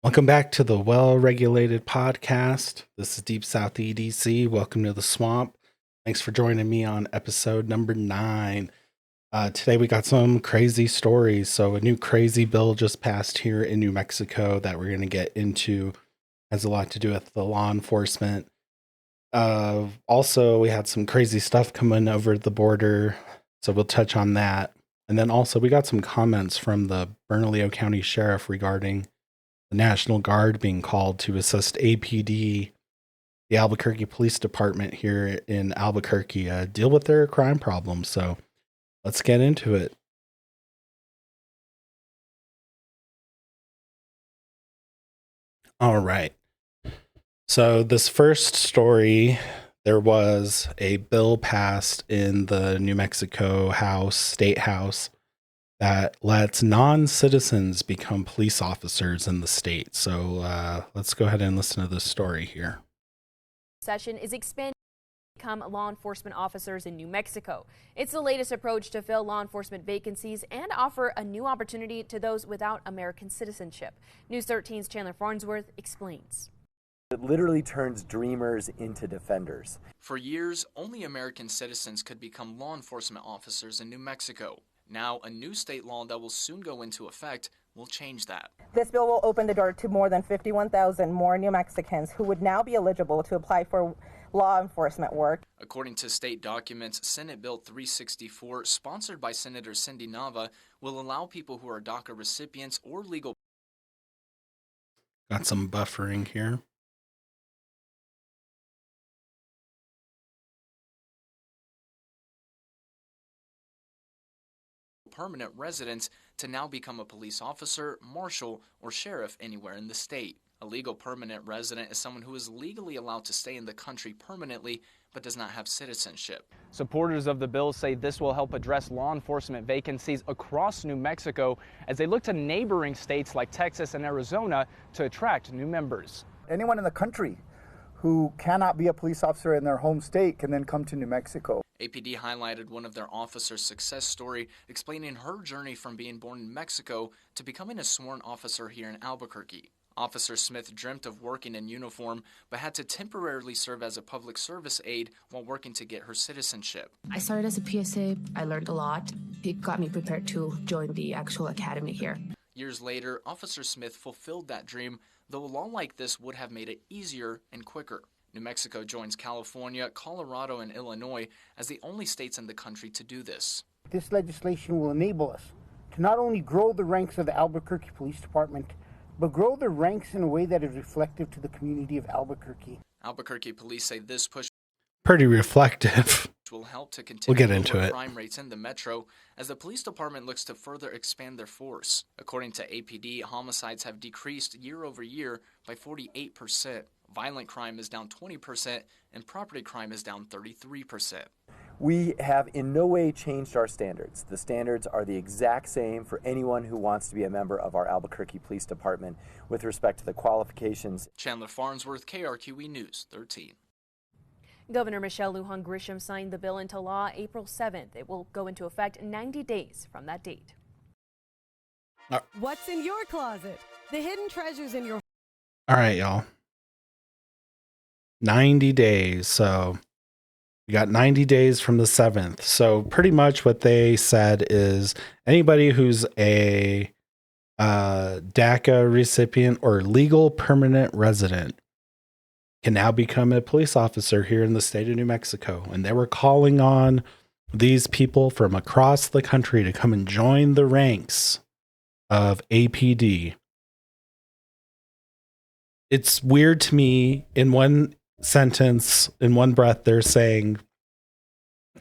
Welcome back to the Well-Regulated Podcast. This is Deep South EDC. Welcome to the swamp. Thanks for joining me on episode number 9. Today we got some crazy stories. So a new crazy bill just passed here in New Mexico that we're going to get into. Has a lot to do with the law enforcement. Also, we had some crazy stuff coming over the border, so we'll touch on that. And then also we got some comments from the Bernalillo County Sheriff regarding the National Guard being called to assist APD, the Albuquerque Police Department here in Albuquerque, deal with their crime problems. So let's get into it. All right. So this first story, there was a bill passed in the New Mexico State House, that lets non-citizens become police officers in the state. So let's go ahead and listen to this story here. Session is expanding to become law enforcement officers in New Mexico. It's the latest approach to fill law enforcement vacancies and offer a new opportunity to those without American citizenship. News 13's Chandler Farnsworth explains. It literally turns dreamers into defenders. For years, only American citizens could become law enforcement officers in New Mexico. Now, a new state law that will soon go into effect will change that. This bill will open the door to more than 51,000 more New Mexicans who would now be eligible to apply for law enforcement work. According to state documents, Senate Bill 364, sponsored by Senator Cindy Nava, will allow people who are DACA recipients or legal. Got some buffering here. Permanent residents to now become a police officer, marshal, or sheriff anywhere in the state. A legal permanent resident is someone who is legally allowed to stay in the country permanently but does not have citizenship. Supporters of the bill say this will help address law enforcement vacancies across New Mexico as they look to neighboring states like Texas and Arizona to attract new members. Anyone in the country who cannot be a police officer in their home state can then come to New Mexico. APD highlighted one of their officers' success story, explaining her journey from being born in Mexico to becoming a sworn officer here in Albuquerque. Officer Smith dreamt of working in uniform, but had to temporarily serve as a public service aide while working to get her citizenship. I started as a PSA. I learned a lot. It got me prepared to join the actual academy here. Years later, Officer Smith fulfilled that dream, though a law like this would have made it easier and quicker. New Mexico joins California, Colorado, and Illinois as the only states in the country to do this. This legislation will enable us to not only grow the ranks of the Albuquerque Police Department, but grow the ranks in a way that is reflective to the community of Albuquerque. Albuquerque police say this push Pretty reflective. will help to continue We'll get into lower it. crime rates in the metro as the police department looks to further expand their force. According to APD, homicides have decreased year over year by 48%. Violent crime is down 20%, and property crime is down 33%. We have in no way changed our standards. The standards are the exact same for anyone who wants to be a member of our Albuquerque Police Department with respect to the qualifications. Chandler Farnsworth, KRQE News 13. Governor Michelle Lujan Grisham signed the bill into law April 7th. It will go into effect 90 days from that date. What's in your closet? The hidden treasures in your... All right, y'all. 90 days. So we got 90 days from the 7th. So pretty much what they said is anybody who's a DACA recipient or legal permanent resident can now become a police officer here in the state of New Mexico. And they were calling on these people from across the country to come and join the ranks of APD. It's weird to me, in one sentence, in one breath, they're saying,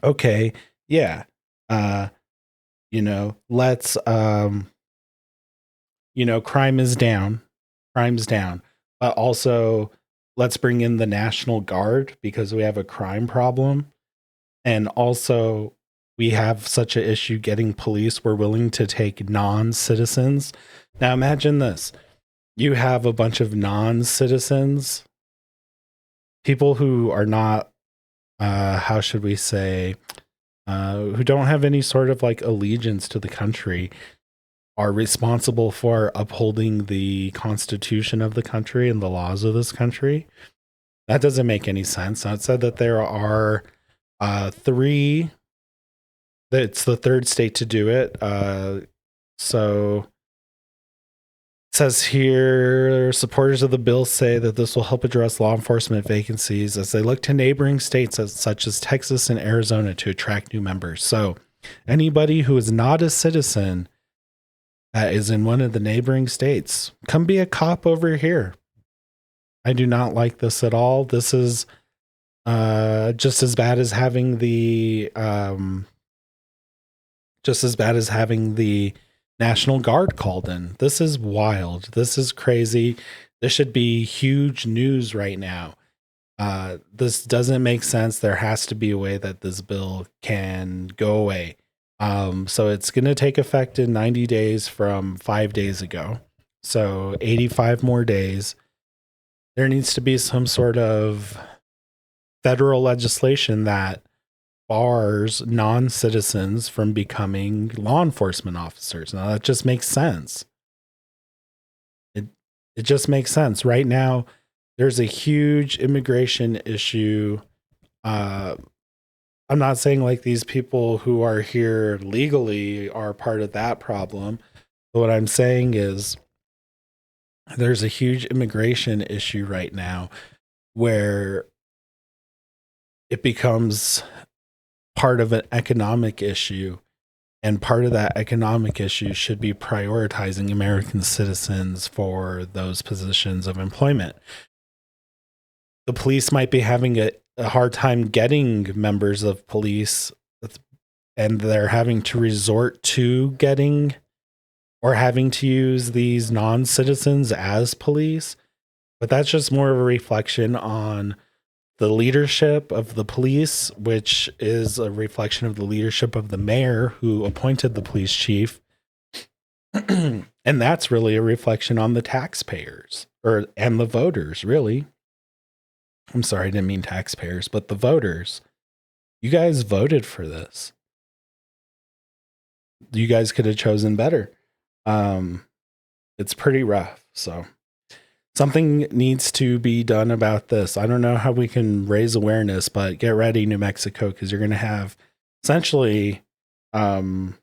okay, yeah, let's, crime is down, but also let's bring in the National Guard because we have a crime problem. And also we have such an issue getting police. We're willing to take non-citizens. Now imagine this. You have a bunch of non-citizens, people who are not, how should we say, who don't have any sort of like allegiance to the country. are responsible for upholding the constitution of the country and the laws of this country. That doesn't make any sense. Now, it said that there are three, it's the third state to do it. So it says here, supporters of the bill say that this will help address law enforcement vacancies as they look to neighboring states such as Texas and Arizona to attract new members. So anybody who is not a citizen that is in one of the neighboring states, come be a cop over here. I do not like this at all. This is just as bad as having the National Guard called in. This is wild. This is crazy. This should be huge news right now. This doesn't make sense. There has to be a way that this bill can go away. So it's going to take effect in 90 days from 5 days ago. So 85 more days. There needs to be some sort of federal legislation that bars non-citizens from becoming law enforcement officers. Now that just makes sense. It just makes sense. Right now, there's a huge immigration issue. I'm not saying like these people who are here legally are part of that problem. But what I'm saying is there's a huge immigration issue right now where it becomes part of an economic issue, and part of that economic issue should be prioritizing American citizens for those positions of employment. The police might be having a hard time getting members of police, and they're having to resort to getting or having to use these non-citizens as police. But that's just more of a reflection on the leadership of the police, which is a reflection of the leadership of the mayor who appointed the police chief. And that's really a reflection on the taxpayers and the voters, really. I'm sorry, I didn't mean taxpayers, but the voters. You guys voted for this. You guys could have chosen better. It's pretty rough. So something needs to be done about this. I don't know how we can raise awareness, but get ready, New Mexico, because you're going to have essentially, well,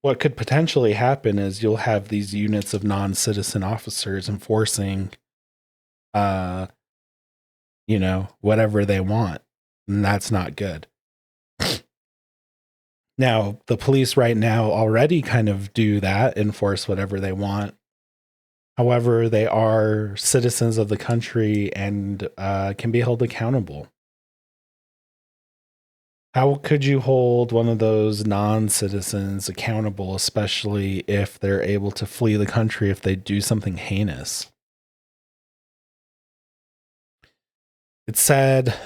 what could potentially happen is you'll have these units of non-citizen officers enforcing, whatever they want. And that's not good. Now, the police right now already kind of do that, enforce whatever they want. However, they are citizens of the country and can be held accountable. How could you hold one of those non-citizens accountable, especially if they're able to flee the country if they do something heinous? It said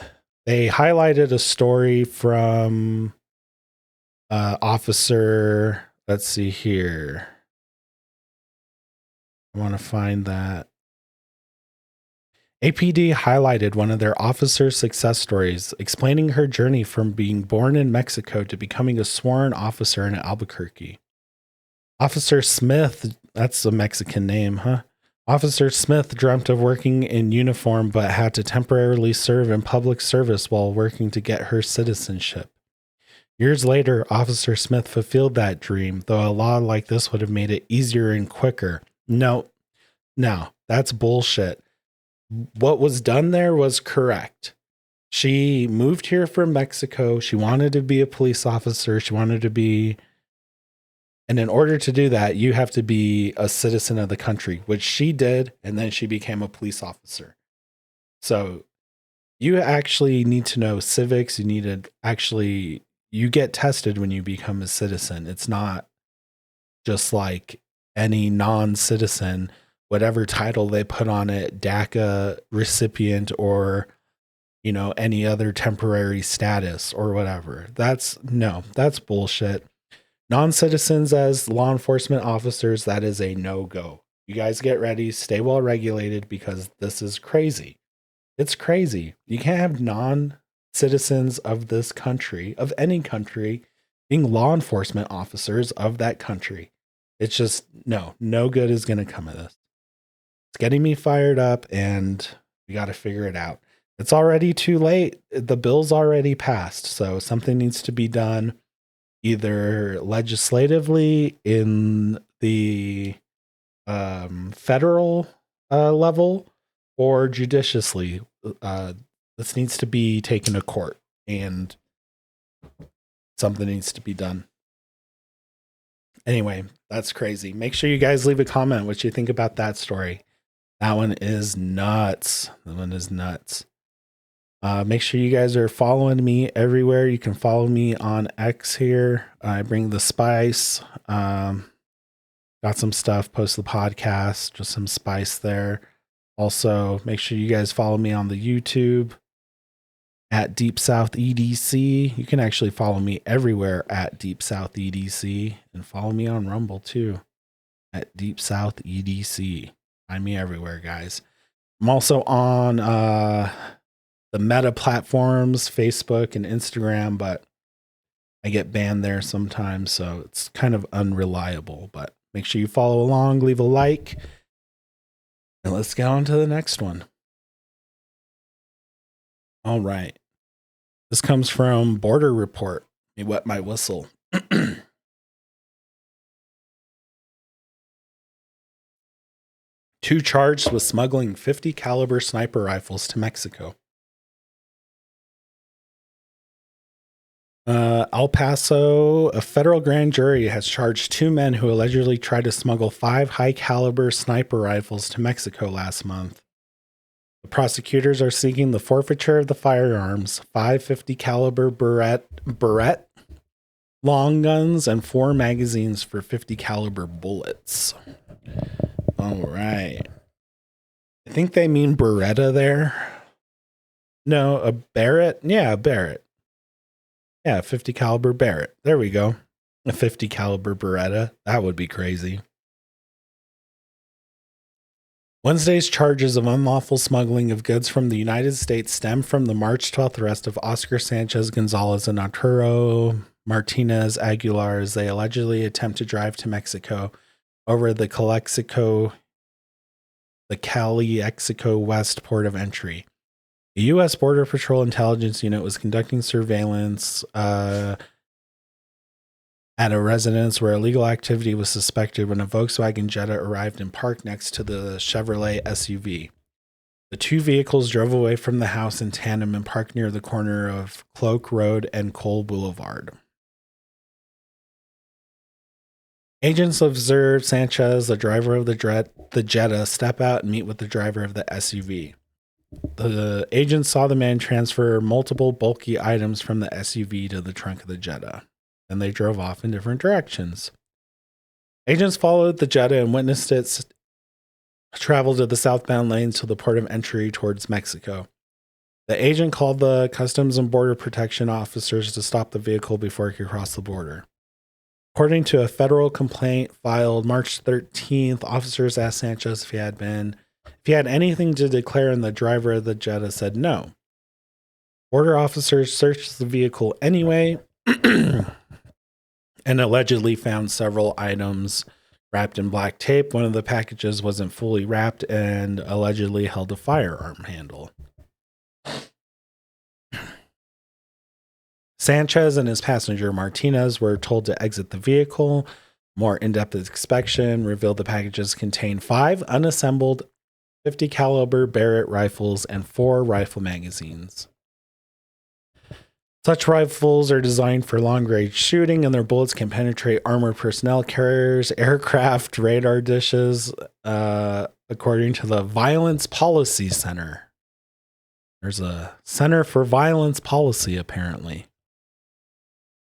they highlighted a story from officer, let's see here. I want to find that. APD highlighted one of their officer success stories, explaining her journey from being born in Mexico to becoming a sworn officer in Albuquerque. Officer Smith, that's a Mexican name, huh? Officer Smith dreamt of working in uniform but had to temporarily serve in public service while working to get her citizenship. Years later, Officer Smith fulfilled that dream, though a law like this would have made it easier and quicker. No, that's bullshit. What was done there was correct. She moved here from Mexico. She wanted to be a police officer. And in order to do that, you have to be a citizen of the country, which she did, and then she became a police officer. So you actually need to know civics. You get tested when you become a citizen. It's not just like any non-citizen, whatever title they put on it, DACA recipient or, any other temporary status or whatever. That's bullshit. Non-citizens as law enforcement officers, that is a no-go. You guys get ready, stay well regulated, because this is crazy. It's crazy. You can't have non-citizens of this country, of any country, being law enforcement officers of that country. It's just, no good is going to come of this. It's getting me fired up, and we got to figure it out. It's already too late. The bill's already passed, so something needs to be done either legislatively in the federal level or judiciously. This needs to be taken to court, and something needs to be done. Anyway, that's crazy. Make sure you guys leave a comment what you think about that story. That one is nuts. Make sure you guys are following me everywhere. You can follow me on X here. I bring the spice. Got some stuff, post the podcast, just some spice there. Also, make sure you guys follow me on the YouTube at Deep South EDC. You can actually follow me everywhere at Deep South EDC, and follow me on Rumble too at Deep South EDC. Find me everywhere, guys. I'm also on the Meta platforms, Facebook and Instagram, but I get banned there sometimes, so it's kind of unreliable. But make sure you follow along, leave a like, and let's get on to the next one. All right. This comes from Border Report. Let me wet my whistle. Two charged with smuggling 50 caliber sniper rifles to Mexico. El Paso, a federal grand jury has charged two men who allegedly tried to smuggle 5 high caliber sniper rifles to Mexico last month. The prosecutors are seeking the forfeiture of the firearms, 5 50 caliber Barrett long guns, and 4 magazines for 50 caliber bullets. All right. I think they mean Beretta there. No, a Barrett? Yeah, a Barrett. Yeah, 50 caliber Barrett. There we go. A 50 caliber Beretta. That would be crazy. Wednesday's charges of unlawful smuggling of goods from the United States stem from the March 12th arrest of Oscar Sanchez Gonzalez and Arturo Martinez Aguilar as they allegedly attempt to drive to Mexico over the Calexico West port of entry. The U.S. Border Patrol Intelligence Unit was conducting surveillance at a residence where illegal activity was suspected when a Volkswagen Jetta arrived and parked next to the Chevrolet SUV. The two vehicles drove away from the house in tandem and parked near the corner of Cloak Road and Cole Boulevard. Agents observed Sanchez, the driver of the Jetta, step out and meet with the driver of the SUV. The agents saw the man transfer multiple bulky items from the SUV to the trunk of the Jetta. Then they drove off in different directions. Agents followed the Jetta and witnessed it travel to the southbound lanes to the port of entry towards Mexico. The agent called the Customs and Border Protection officers to stop the vehicle before it could cross the border. According to a federal complaint filed March 13th, officers asked Sanchez if he had anything to declare, and the driver of the Jetta said no. Border officers searched the vehicle anyway and allegedly found several items wrapped in black tape. One of the packages wasn't fully wrapped and allegedly held a firearm handle. Sanchez and his passenger Martinez were told to exit the vehicle. More in-depth inspection revealed the packages contained 5 unassembled 50 caliber Barrett rifles and 4 rifle magazines. Such rifles are designed for long-range shooting, and their bullets can penetrate armored personnel carriers, aircraft, radar dishes, according to the Violence Policy Center. There's a Center for Violence Policy, apparently.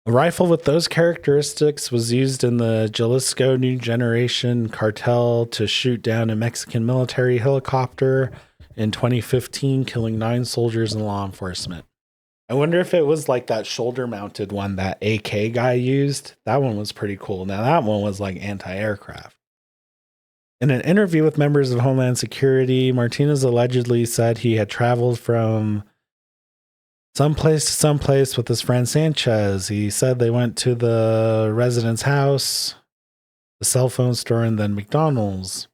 A rifle with those characteristics was used in the Jalisco New Generation cartel to shoot down a Mexican military helicopter in 2015, killing 9 soldiers and law enforcement. I wonder if it was like that shoulder-mounted one that AK guy used. That one was pretty cool. Now, that one was like anti-aircraft. In an interview with members of Homeland Security, Martinez allegedly said he had traveled from someplace to someplace with his friend Sanchez. He said they went to the resident's house, the cell phone store, and then McDonald's.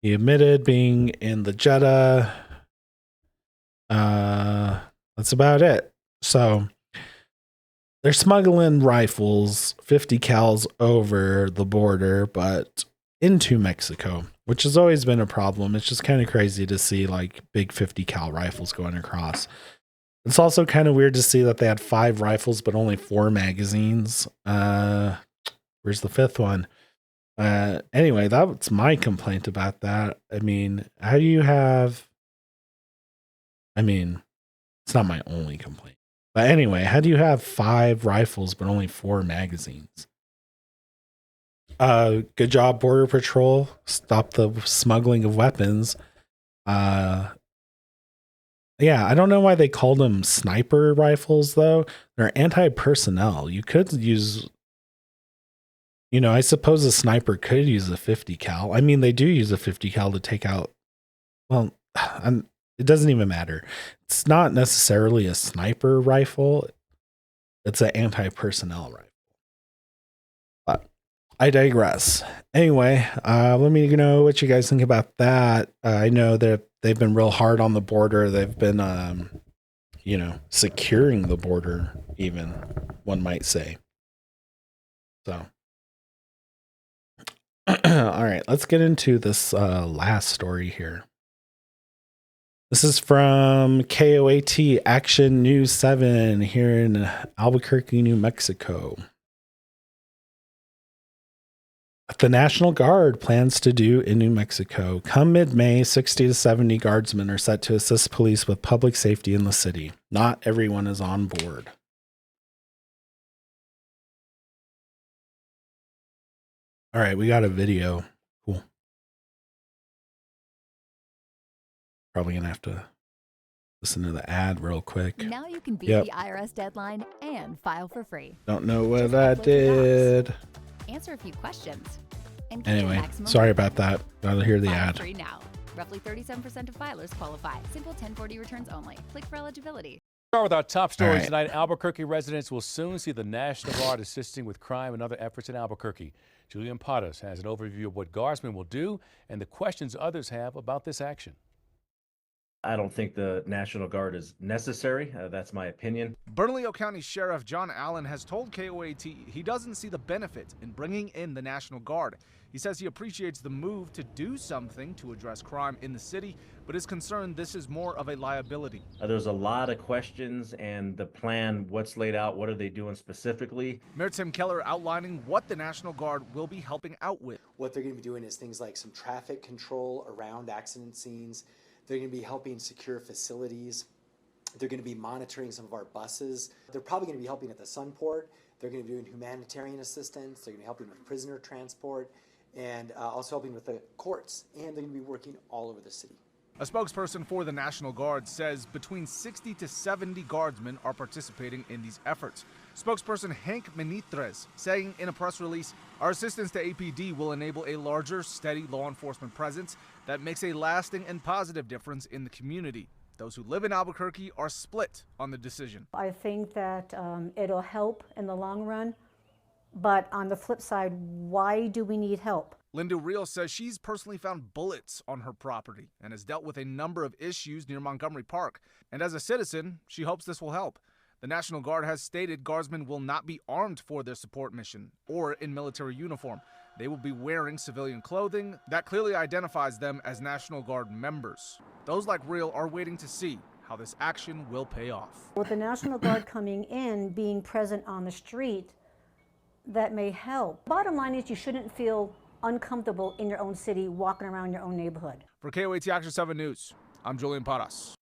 He admitted being in the Jetta. That's about it. So they're smuggling rifles, 50 cals over the border, but into Mexico, which has always been a problem. It's just kind of crazy to see like big 50 cal rifles going across. It's also kind of weird to see that they had 5 rifles, but only 4 magazines. Where's the 5th one? Anyway, that's my complaint about that. I mean, how do you have, I mean, it's not my only complaint. But anyway, how do you have 5 rifles but only 4 magazines? Good job, Border Patrol. Stop the smuggling of weapons. Yeah, I don't know why they called them sniper rifles, though. They're anti-personnel. You could use, you know, I suppose a sniper could use a 50 cal. I mean, they do use a 50 cal to take out, well, it doesn't even matter. It's not necessarily a sniper rifle. It's an anti-personnel rifle. But I digress. Anyway, let me know what you guys think about that. I know that they've been real hard on the border. They've been, you know, securing the border, even, one might say. So, all right, let's get into this last story here. This is from KOAT Action News 7 here in Albuquerque, New Mexico. What the National Guard plans to do in New Mexico. Come mid-May, 60 to 70 guardsmen are set to assist police with public safety in the city. Not everyone is on board. All right, we got a video. Cool. Probably gonna have to listen to the ad real quick. Now you can beat the IRS deadline and file for free. Don't know what I did. Answer a few questions. And anyway, sorry about that. Gotta hear the ad. Free now. Roughly 37% of filers qualify. Simple 1040 returns only. Click for eligibility. Start with our top stories tonight. Albuquerque residents will soon see the National Guard assisting with crime and other efforts in Albuquerque. Julian Pottas has an overview of what guardsmen will do and the questions others have about this action. I don't think the National Guard is necessary. That's my opinion. Bernalillo County Sheriff John Allen has told KOAT he doesn't see the benefit in bringing in the National Guard. He says he appreciates the move to do something to address crime in the city, but is concerned this is more of a liability. There's a lot of questions, and the plan, what's laid out, what are they doing specifically? Mayor Tim Keller outlining what the National Guard will be helping out with. What they're going to be doing is things like some traffic control around accident scenes. They're going to be helping secure facilities. They're going to be monitoring some of our buses. They're probably going to be helping at the Sunport. They're going to be doing humanitarian assistance. They're going to be helping with prisoner transport and also helping with the courts. And they're going to be working all over the city. A spokesperson for the National Guard says between 60 to 70 guardsmen are participating in these efforts. Spokesperson Hank Menitres saying in a press release, our assistance to APD will enable a larger, steady law enforcement presence that makes a lasting and positive difference in the community. Those who live in Albuquerque are split on the decision. I think that it'll help in the long run, but on the flip side, why do we need help? Linda Rios says she's personally found bullets on her property and has dealt with a number of issues near Montgomery Park. And as a citizen, she hopes this will help. The National Guard has stated guardsmen will not be armed for their support mission or in military uniform. They will be wearing civilian clothing that clearly identifies them as National Guard members. Those like Real are waiting to see how this action will pay off. With the National Guard coming in, being present on the street, that may help. Bottom line is you shouldn't feel uncomfortable in your own city, walking around your own neighborhood. For KOAT Action 7 News, I'm Julian Pottas.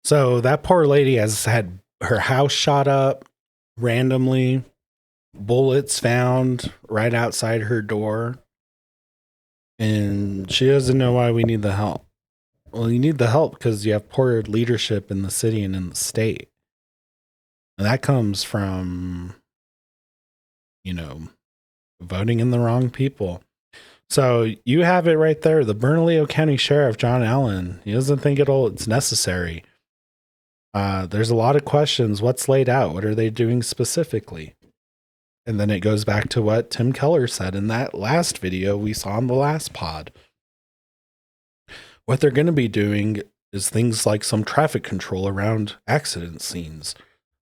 So that poor lady has had her house shot up randomly, bullets found right outside her door, and she doesn't know why we need the help. Well, you need the help because you have poor leadership in the city and in the state. And that comes from, you know, voting in the wrong people. So you have it right there. The Bernalillo County Sheriff, John Allen, he doesn't think it's necessary. There's a lot of questions. What's laid out? What are they doing specifically? And then it goes back to what Tim Keller said in that last video we saw on the last pod. What they're going to be doing is things like some traffic control around accident scenes.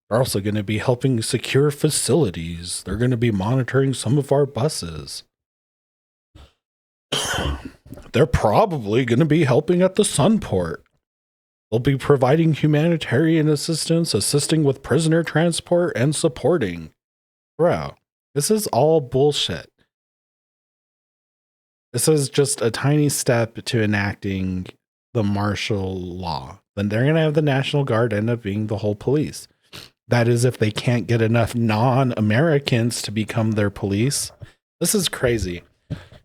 They're also going to be helping secure facilities. They're going to be monitoring some of our buses. They're probably going to be helping at the Sunport. They'll be providing humanitarian assistance, assisting with prisoner transport, and supporting. Bro, this is all bullshit. This is just a tiny step to enacting the martial law. Then they're going to have the National Guard end up being the whole police. That is if they can't get enough non-Americans to become their police. This is crazy.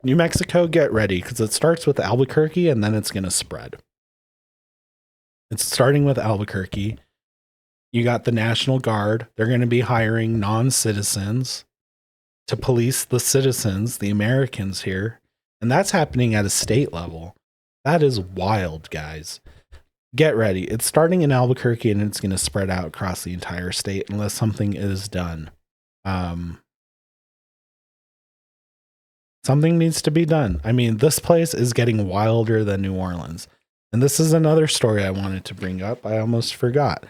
New Mexico, get ready, because it starts with Albuquerque and then it's going to spread. It's starting with Albuquerque. You got the National Guard. They're going to be hiring non-citizens to police the citizens, the Americans here. And that's happening at a state level. That is wild, guys. Get ready. It's starting in Albuquerque and it's going to spread out across the entire state unless something is done. Something needs to be done. I mean, this place is getting wilder than New Orleans. And this is another story I wanted to bring up. I almost forgot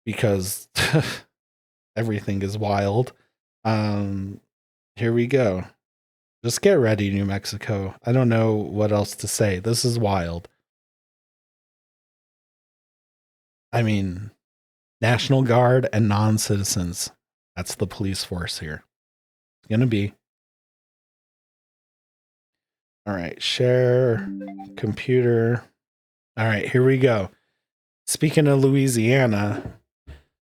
because everything is wild. Here we go. Just get ready, New Mexico. I don't know what else to say. This is wild. I mean, National Guard and non-citizens. That's the police force here. It's going to be. All right, share computer. All right, here we go. Speaking of Louisiana,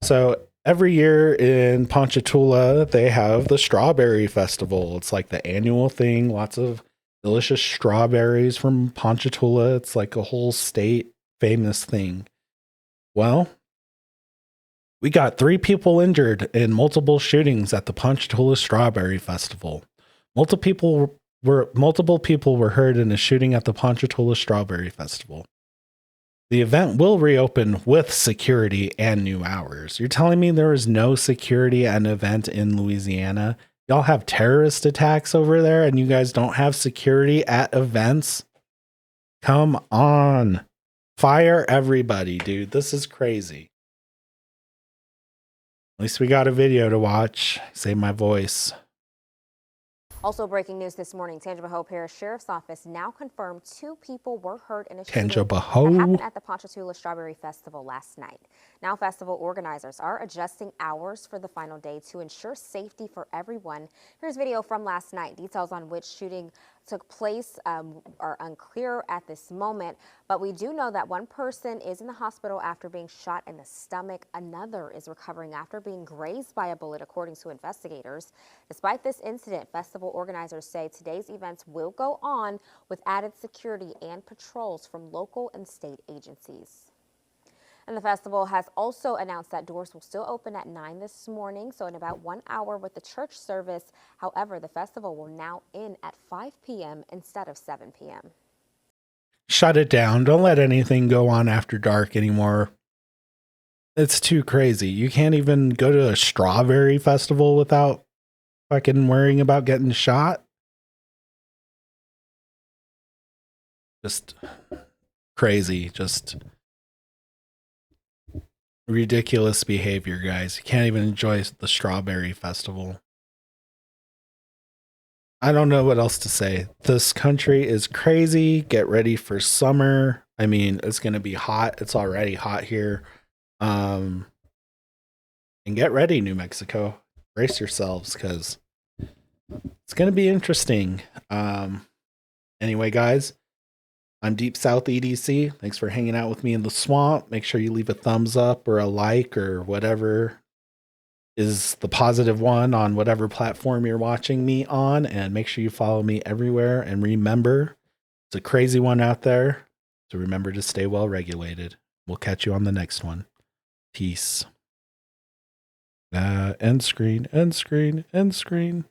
so every year in Ponchatoula, they have the Strawberry Festival. It's like the annual thing. Lots of delicious strawberries from Ponchatoula. It's like a whole state famous thing. Well, we got 3 people injured in multiple shootings at the Ponchatoula Strawberry Festival. Multiple people were hurt in a shooting at the Ponchatoula Strawberry Festival. The event will reopen with security and new hours. You're telling me there is no security at an event in Louisiana? Y'all have terrorist attacks over there and you guys don't have security at events? Come on. Fire everybody, dude. This is crazy. At least we got a video to watch. Save my voice. Also breaking news this morning, Tangipahoa Parish Sheriff's Office now confirmed 2 people were hurt in a shooting that happened at the Ponchatoula Strawberry Festival last night. Now festival organizers are adjusting hours for the final day to ensure safety for everyone. Here's video from last night. Details on which shooting took place are unclear at this moment, but we do know that 1 person is in the hospital after being shot in the stomach. Another is recovering after being grazed by a bullet, according to investigators. Despite this incident, festival organizers say today's events will go on with added security and patrols from local and state agencies. And the festival has also announced that doors will still open at 9 this morning, so in about 1 hour with the church service. However, the festival will now end at 5 p.m. instead of 7 p.m. Shut it down. Don't let anything go on after dark anymore. It's too crazy. You can't even go to a strawberry festival without fucking worrying about getting shot. Just crazy. Just ridiculous behavior, guys. You can't even enjoy the strawberry festival. I don't know what else to say. This country is crazy. Get ready for summer. I mean, it's going to be hot. It's already hot here. And get ready, New Mexico. Brace yourselves because it's going to be interesting. Anyway, guys, I'm Deep South EDC. Thanks for hanging out with me in the swamp. Make sure you leave a thumbs up or a like or whatever is the positive one on whatever platform you're watching me on. And make sure you follow me everywhere. And remember, it's a crazy one out there. So remember to stay well regulated. We'll catch you on the next one. Peace. End screen, end screen, end screen.